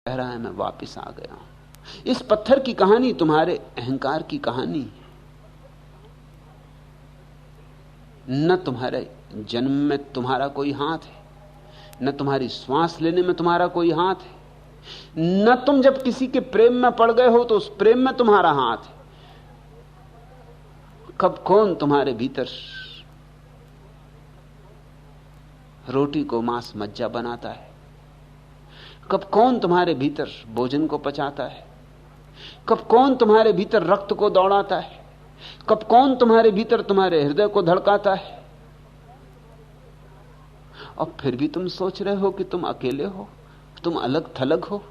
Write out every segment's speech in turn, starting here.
कह रहा है मैं वापस आ गया हूं। इस पत्थर की कहानी तुम्हारे अहंकार की कहानी है। न तुम्हारे जन्म में तुम्हारा कोई हाथ है, न तुम्हारी श्वास लेने में तुम्हारा कोई हाथ है, न तुम जब किसी के प्रेम में पड़ गए हो तो उस प्रेम में तुम्हारा हाथ है। कब कौन तुम्हारे भीतर रोटी को मांस मज्जा बनाता है, कब कौन तुम्हारे भीतर भोजन को पचाता है, कब कौन तुम्हारे भीतर रक्त को दौड़ाता है, कब कौन तुम्हारे भीतर तुम्हारे हृदय को धड़काता है। और फिर भी तुम सोच रहे हो कि तुम अकेले हो, तुम अलग थलग हो।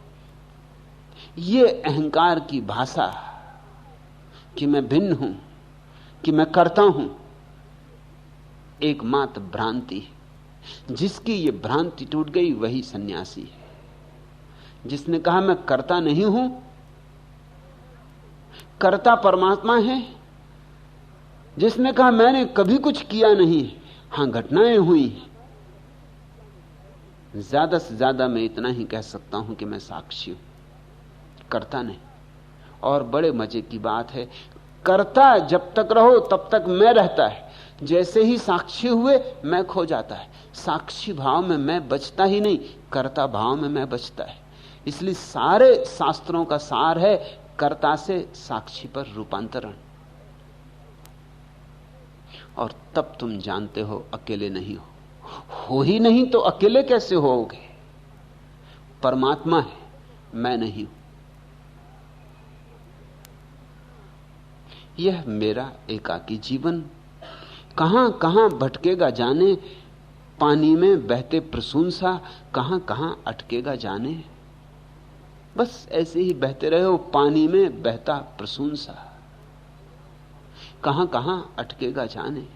ये अहंकार की भाषा कि मैं भिन्न हूं, कि मैं करता हूं, एकमात्र भ्रांति है। जिसकी ये भ्रांति टूट गई वही सन्यासी है। जिसने कहा मैं करता नहीं हूं, करता परमात्मा है। जिसने कहा मैंने कभी कुछ किया नहीं, हां घटनाएं हुई, ज्यादा से ज्यादा मैं इतना ही कह सकता हूं कि मैं साक्षी हूं, करता नहीं। और बड़े मजे की बात है, करता जब तक रहो तब तक मैं रहता है, जैसे ही साक्षी हुए मैं खो जाता है। साक्षी भाव में मैं बचता ही नहीं, करता भाव में मैं बचता है। इसलिए सारे शास्त्रों का सार है कर्ता से साक्षी पर रूपांतरण। और तब तुम जानते हो अकेले नहीं हो ही नहीं तो अकेले कैसे होगे। परमात्मा है, मैं नहीं हूं। यह मेरा एकाकी जीवन कहां कहां भटकेगा जाने, पानी में बहते प्रसून सा कहां कहां अटकेगा जाने। बस ऐसे ही बहते रहे हो, पानी में बहता प्रसून सा कहां कहां अटकेगा जाने।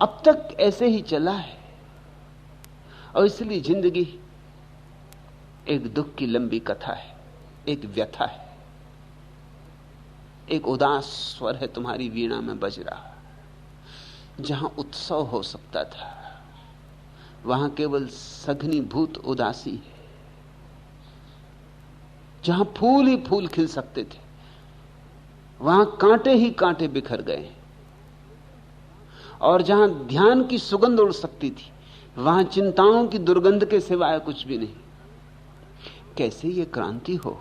अब तक ऐसे ही चला है और इसलिए जिंदगी एक दुख की लंबी कथा है, एक व्यथा है, एक उदास स्वर है तुम्हारी वीणा में बज रहा। जहां उत्सव हो सकता था वहां केवल सघनीभूत उदासी है। जहां फूल ही फूल खिल सकते थे वहां कांटे ही कांटे बिखर गए। और जहां ध्यान की सुगंध उड़ सकती थी वहां चिंताओं की दुर्गंध के सिवाय कुछ भी नहीं। कैसे ये क्रांति हो।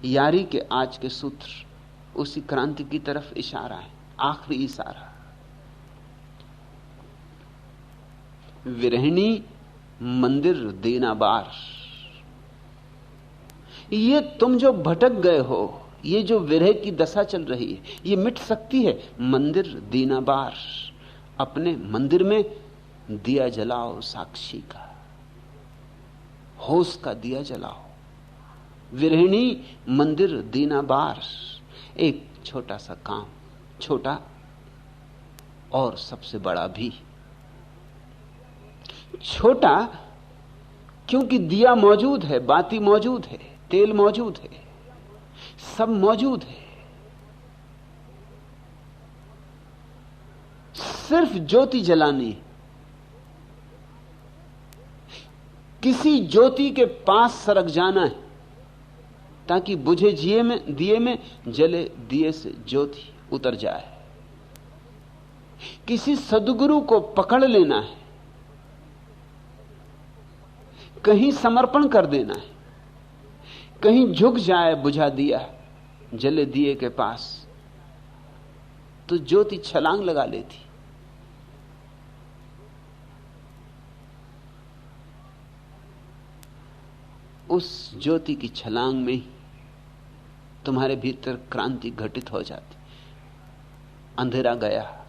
यारी के आज के सूत्र उसी क्रांति की तरफ इशारा है, आखिरी इशारा। विरहिणी मंदिर देना बार। ये तुम जो भटक गए हो, ये जो विरह की दशा चल रही है, ये मिट सकती है। मंदिर दीना बार, अपने मंदिर में दिया जलाओ साक्षी का, होश का दिया जलाओ। विरहिणी मंदिर दीना बार। एक छोटा सा काम, छोटा और सबसे बड़ा भी। छोटा क्योंकि दिया मौजूद है, बाती मौजूद है, तेल मौजूद है, सब मौजूद है। सिर्फ ज्योति जलानी। किसी ज्योति के पास सरक जाना है ताकि बुझे दिए में जले दिए से ज्योति उतर जाए। किसी सद्गुरु को पकड़ लेना है, कहीं समर्पण कर देना है, कहीं झुक जाए बुझा दिया जले दिए के पास तो ज्योति छलांग लगा लेती। उस ज्योति की छलांग में ही तुम्हारे भीतर क्रांति घटित हो जाती। अंधेरा गया,